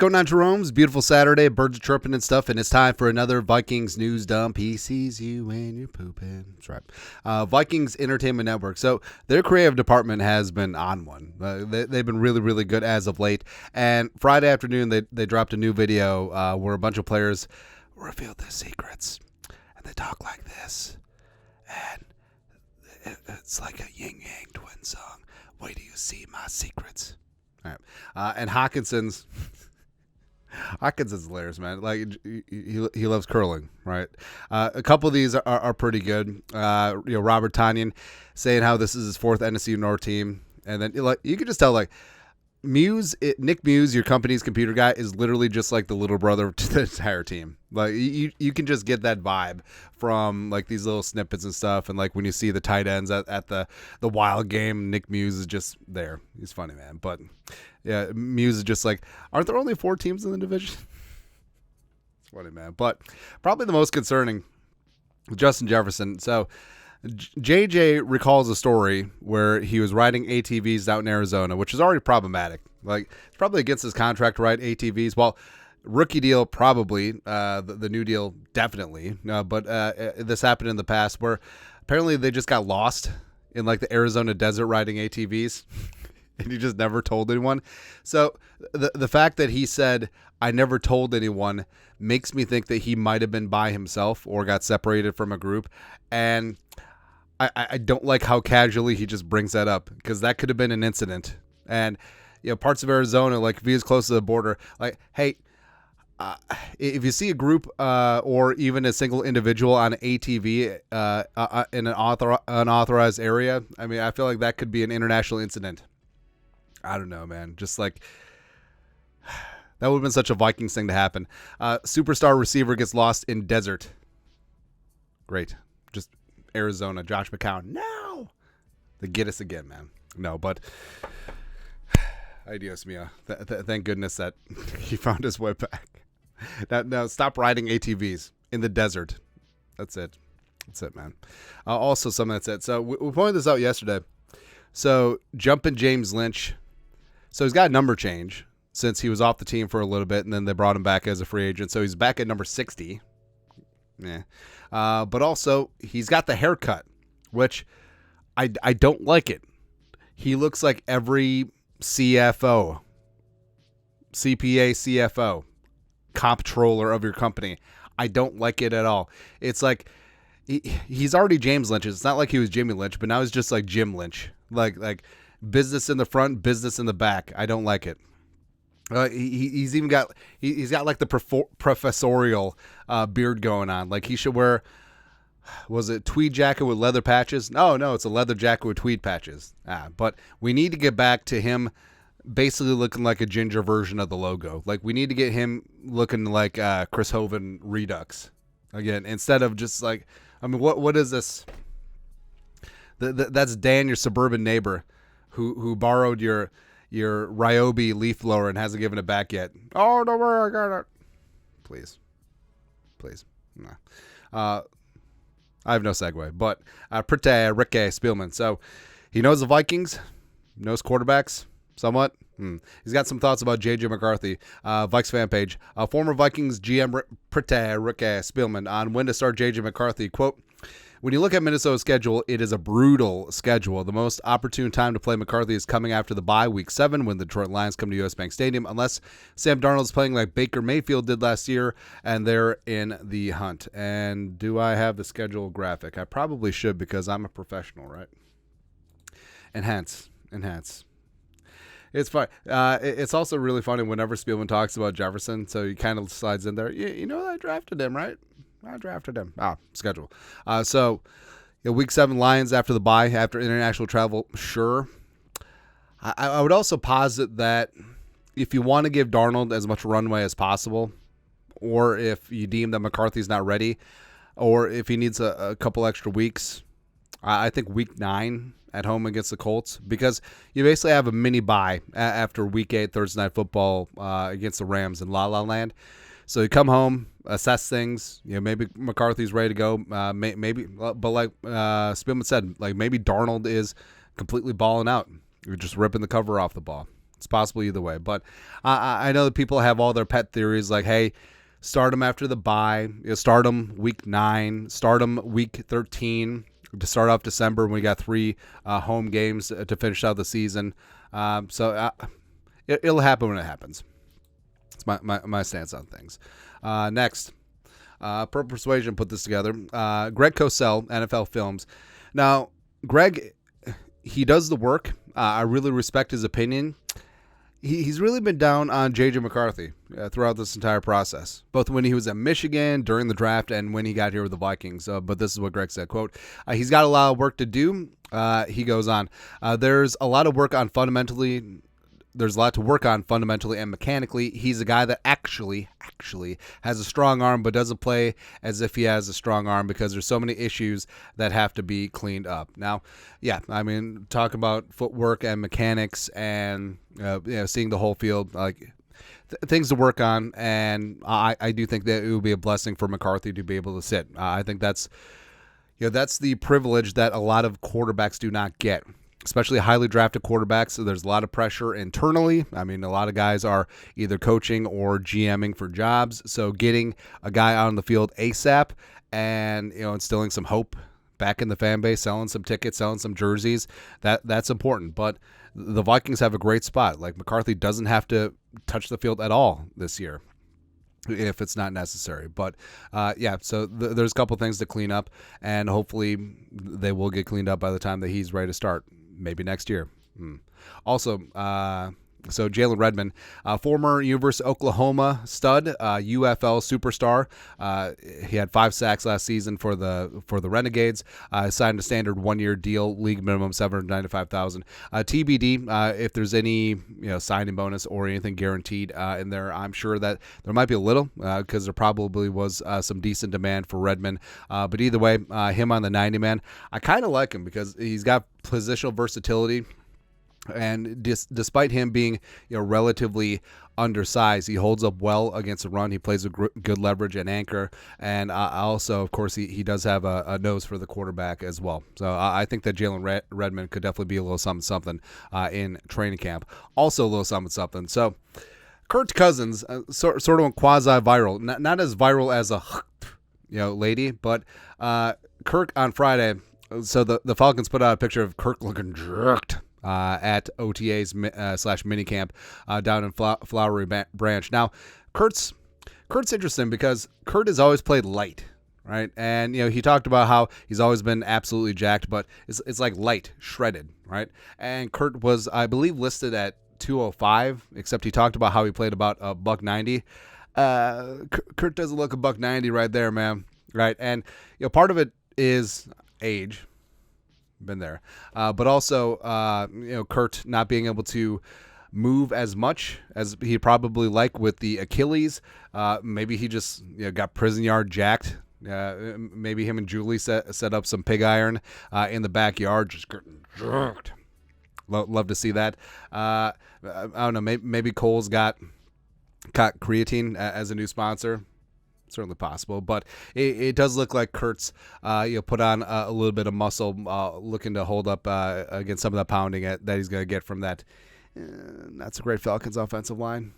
going on, Jerome's beautiful Saturday. Birds are chirping and stuff, and it's time for another Vikings news dump. He sees you when you're pooping. That's right. Vikings Entertainment Network. So their creative department has been on one. They've been really, really good as of late. And Friday afternoon, they dropped a new video where a bunch of players revealed their secrets, and they talk like this. And it's like a yin yang twin song. Wait till you see my secrets. All right. And Hawkinson's hilarious, man. Like he loves curling, right? A couple of these are pretty good. Robert Tonyan saying how this is his fourth NFC North team, and then you can just tell Nick Muse, your company's computer guy, is literally just like the little brother to the entire team. Like you can just get that vibe from like these little snippets and stuff, and like when you see the tight ends at the Wild game, Nick Muse is just there. He's funny, man. But yeah, Muse is just like, aren't there only 4 teams in the division? It's funny, man. But probably the most concerning, Justin Jefferson. So JJ recalls a story where he was riding ATVs out in Arizona, which is already problematic. Like, it's probably against his contract to ride ATVs. Well, rookie deal, probably. The new deal, definitely. But this happened in the past where apparently they just got lost in like the Arizona desert riding ATVs. And he just never told anyone. So the fact that he said, I never told anyone, makes me think that he might have been by himself or got separated from a group. And I don't like how casually he just brings that up, because that could have been an incident. And parts of Arizona, like if he was close to the border, like, hey, if you see a group or even a single individual on an ATV in an unauthorized area, I mean, I feel like that could be an international incident. I don't know, man. Just like, that would have been such a Vikings thing to happen. Superstar receiver gets lost in desert. Great. Just Arizona. Josh McCown. No. They get us again, man. No, but adios, Mia. Thank goodness that he found his way back. Now stop riding ATVs in the desert. That's it. That's it, man. Also, something that's it. So we pointed this out yesterday. So jumping James Lynch. So he's got a number change since he was off the team for a little bit, and then they brought him back as a free agent. So he's back at number 60. Yeah. But also, he's got the haircut, which I don't like it. He looks like every CFO, CPA, CFO, comptroller of your company. I don't like it at all. It's like he's already James Lynch. It's not like he was Jimmy Lynch, but now he's just like Jim Lynch. Like business in the front, business in the back. I don't like it. He's even got he's got like the professorial beard going on. Like he should wear, was it tweed jacket with leather patches? No, it's a leather jacket with tweed patches. But we need to get back to him basically looking like a ginger version of the logo. Like we need to get him looking like Chris Hovan Redux again, instead of just like, I mean, what is this? That's Dan, your suburban neighbor, who borrowed your Ryobi leaf blower and hasn't given it back yet. Oh, don't worry, I got it. Please. No. I have no segue, but Ricky Spielman. So he knows the Vikings, knows quarterbacks somewhat. He's got some thoughts about J.J. McCarthy. Vikes fan page. Former Vikings GM Ricky Spielman on when to start J.J. McCarthy. Quote, when you look at Minnesota's schedule, it is a brutal schedule. The most opportune time to play McCarthy is coming after the bye, week 7, when the Detroit Lions come to U.S. Bank Stadium, unless Sam Darnold's playing like Baker Mayfield did last year, and they're in the hunt. And do I have the schedule graphic? I probably should, because I'm a professional, right? Enhance. It's fine. It's also really funny whenever Spielman talks about Jefferson, so he kind of slides in there. You know I drafted him, right? I drafted him. Schedule. So week 7 Lions after the bye, after international travel, sure. I would also posit that if you want to give Darnold as much runway as possible, or if you deem that McCarthy's not ready, or if he needs a couple extra weeks, I think week 9 at home against the Colts, because you basically have a mini bye after week 8 Thursday Night Football against the Rams in La La Land. So you come home, assess things. Maybe McCarthy's ready to go. Maybe, but like Spielman said, like maybe Darnold is completely balling out. You're just ripping the cover off the ball. It's possible either way. But I know that people have all their pet theories like, hey, start him after the bye. Start him week 9. Start him week 13 to start off December when we got 3 home games to finish out the season. It'll happen when it happens. It's my stance on things. Next, Pro Persuasion put this together. Greg Cosell, NFL Films. Now, Greg, he does the work. I really respect his opinion. He's really been down on J.J. McCarthy throughout this entire process, both when he was at Michigan, during the draft, and when he got here with the Vikings. But this is what Greg said, quote, he's got a lot of work to do. He goes on, there's a lot to work on fundamentally and mechanically. He's a guy that actually has a strong arm, but doesn't play as if he has a strong arm because there's so many issues that have to be cleaned up. Now, yeah, I mean, talk about footwork and mechanics and seeing the whole field, like things to work on. And I do think that it would be a blessing for McCarthy to be able to sit. I think that's the privilege that a lot of quarterbacks do not get, especially highly drafted quarterbacks. So there's a lot of pressure internally. I mean, a lot of guys are either coaching or GMing for jobs. So getting a guy out on the field ASAP and, instilling some hope back in the fan base, selling some tickets, selling some jerseys, that's important. But the Vikings have a great spot. Like, McCarthy doesn't have to touch the field at all this year if it's not necessary. But so there's a couple things to clean up, and hopefully they will get cleaned up by the time that he's ready to start. Maybe next year. Also, so Jalen Redmond, former University of Oklahoma stud, UFL superstar. He had 5 sacks last season for the Renegades. Signed a standard 1-year deal, league minimum $795,000. TBD if there's any signing bonus or anything guaranteed in there. I'm sure that there might be a little because there probably was some decent demand for Redmond. But either way, him on the 90 man, I kind of like him because he's got positional versatility. And despite him being relatively undersized, he holds up well against the run. He plays with good leverage and anchor, and also, of course, he does have a nose for the quarterback as well. So I think that Jalen Redmond could definitely be a little something in training camp. Also a little something. So Kirk Cousins, sort of quasi-viral, not as viral as a lady, but Kirk on Friday. So the Falcons put out a picture of Kirk looking jerked at OTA's / minicamp down in Flowery Branch. Now, Kurt's interesting because Kurt has always played light, right? And he talked about how he's always been absolutely jacked, but it's like light, shredded, right? And Kurt was, I believe, listed at 205, except he talked about how he played about $190. Kurt doesn't look $190 right there, man, right? And part of it is age. Been there, but also Kurt not being able to move as much as he probably like with the Achilles. Maybe he just got prison yard jacked. Maybe him and Julie set up some pig iron in the backyard, just getting jerked. Love to see that. I don't know. Maybe Cole's got creatine as a new sponsor. Certainly possible, but it does look like Kurt's put on a little bit of muscle, looking to hold up against some of the pounding that he's going to get from that not so great Falcons offensive line.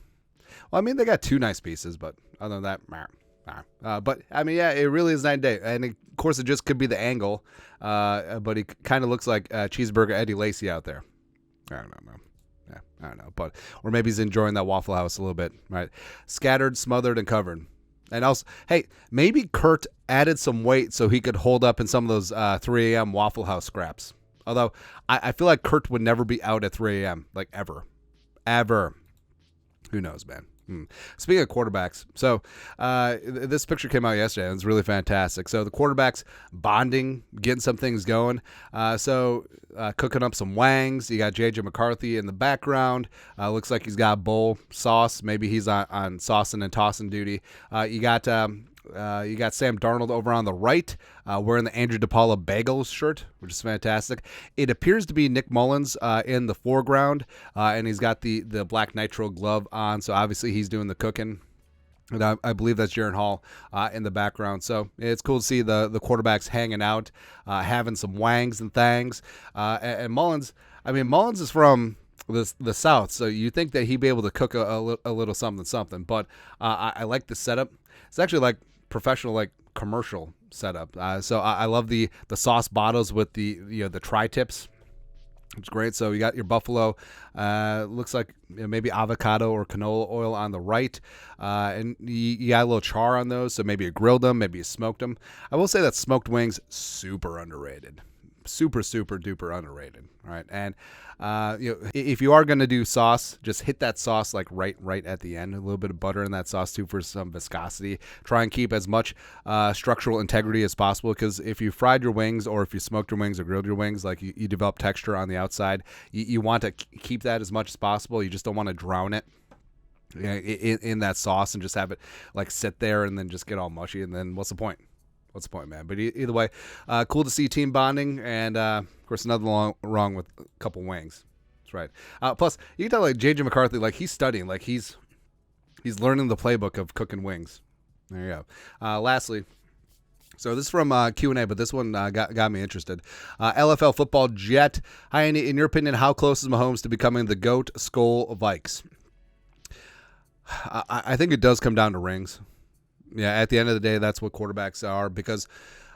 Well, I mean, they got 2 nice pieces, but other than that, but I mean, yeah, it really is night and day, and of course, it just could be the angle, but he kind of looks like Cheeseburger Eddie Lacy out there. I don't know. Yeah, I don't know, or maybe he's enjoying that Waffle House a little bit, right? Scattered, smothered, and covered. And also, hey, maybe Kurt added some weight so he could hold up in some of those 3 a.m. Waffle House scraps. Although, I feel like Kurt would never be out at 3 a.m., like ever. Ever. Who knows, man? Speaking of quarterbacks, so this picture came out yesterday, and it's really fantastic. So the quarterbacks bonding, getting some things going. Cooking up some wangs. You got J.J. McCarthy in the background. Looks like he's got bowl sauce. Maybe he's on saucing and tossing duty. You got Sam Darnold over on the right, wearing the Andrew DePaula Bagels shirt, which is fantastic. It appears to be Nick Mullins in the foreground, and he's got the black nitro glove on, so obviously he's doing the cooking. And I believe that's Jaron Hall in the background. So it's cool to see the quarterbacks hanging out, having some wangs and thangs. And Mullins, Mullins is from the South, so you think that he'd be able to cook a little something. But I like the setup. It's actually like professional, like commercial setup. So I love the sauce bottles with the tri-tips. It's great. So you got your buffalo, looks like maybe avocado or canola oil on the right, and you got a little char on those. So maybe you grilled them, maybe you smoked them. I will say that smoked wings, super underrated. Super duper underrated. All right. And if you are going to do sauce, just hit that sauce like right at the end. A little bit of butter in that sauce too for some viscosity. Try and keep as much structural integrity as possible, because if you fried your wings, or if you smoked your wings or grilled your wings, like you develop texture on the outside. You want to keep that as much as possible. You just don't want to drown it in that sauce and just have it like sit there and then just get all mushy, and then what's the point? What's the point, man? But either way, cool to see team bonding, and of course, nothing wrong with a couple wings. That's right. Plus, you can tell like JJ McCarthy, like he's studying, like he's learning the playbook of cooking wings. There you go. Lastly, so this is from Q&A, but this one got me interested. LFL football jet. Hi, Andy. In your opinion, how close is Mahomes to becoming the GOAT Skull Vikes? I think it does come down to rings. Yeah, at the end of the day, that's what quarterbacks are, because,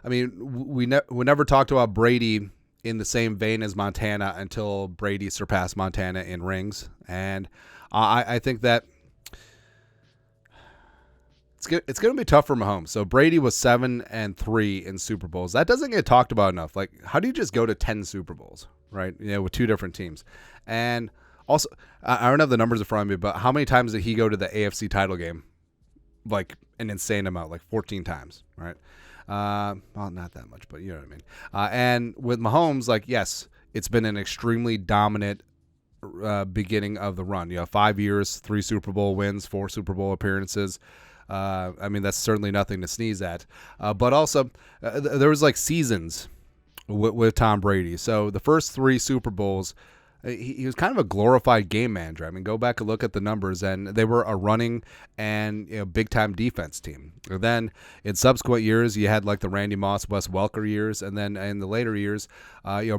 I mean, we never talked about Brady in the same vein as Montana until Brady surpassed Montana in rings, and I think that it's going to be tough for Mahomes. So Brady was 7-3 in Super Bowls. That doesn't get talked about enough. Like, how do you just go to 10 Super Bowls, right? With two different teams, and also I don't have the numbers in front of me, but how many times did he go to the AFC title game? Like an insane amount, like 14 times, right? Well, not that much, but you know what I mean. And with Mahomes, like, yes, it's been an extremely dominant beginning of the run. 5 years, 3 Super Bowl wins, 4 Super Bowl appearances. I mean, that's certainly nothing to sneeze at. But also, there was like seasons with Tom Brady. So the first 3 Super Bowls, he was kind of a glorified game manager. I mean, go back and look at the numbers, and they were a running and big-time defense team. And then in subsequent years, you had like the Randy Moss, Wes Welker years, and then in the later years,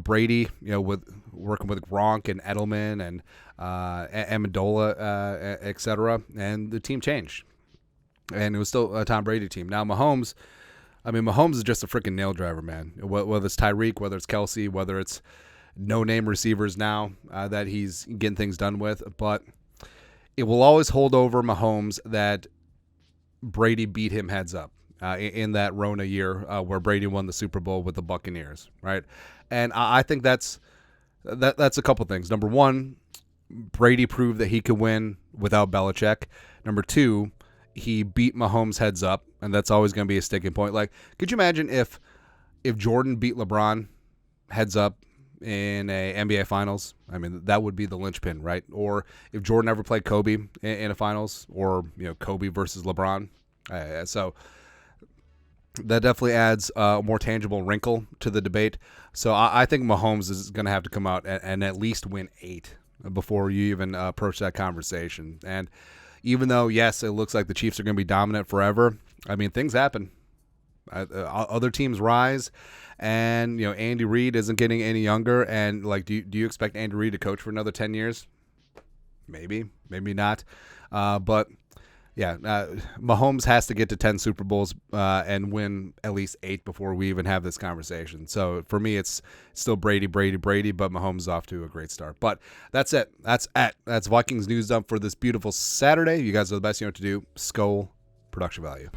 Brady, with working with Gronk and Edelman and Amendola, etc. And the team changed, and it was still a Tom Brady team. Now Mahomes, is just a freaking nail driver, man. Whether it's Tyreek, whether it's Kelsey, whether it's no-name receivers now that he's getting things done with, but it will always hold over Mahomes that Brady beat him heads up in that Rona year where Brady won the Super Bowl with the Buccaneers, right? And I think that's a couple things. Number one, Brady proved that he could win without Belichick. Number two, he beat Mahomes heads up, and that's always going to be a sticking point. Like, could you imagine if Jordan beat LeBron heads up in a NBA Finals? I mean, that would be the linchpin, right? Or if Jordan ever played Kobe in a Finals, or Kobe versus LeBron. So that definitely adds a more tangible wrinkle to the debate. So I think Mahomes is going to have to come out and at least win 8 before you even approach that conversation. And even though, yes, it looks like the Chiefs are going to be dominant forever, I mean, things happen. Other teams rise, and Andy Reid isn't getting any younger. And like, do you expect Andy Reid to coach for another 10 years? Maybe not. But yeah, Mahomes has to get to 10 Super Bowls and win at least 8 before we even have this conversation. So for me, it's still Brady, but Mahomes is off to a great start. But that's it. That's Vikings News Dump for this beautiful Saturday. You guys are the best. You know what to do. Skull production value.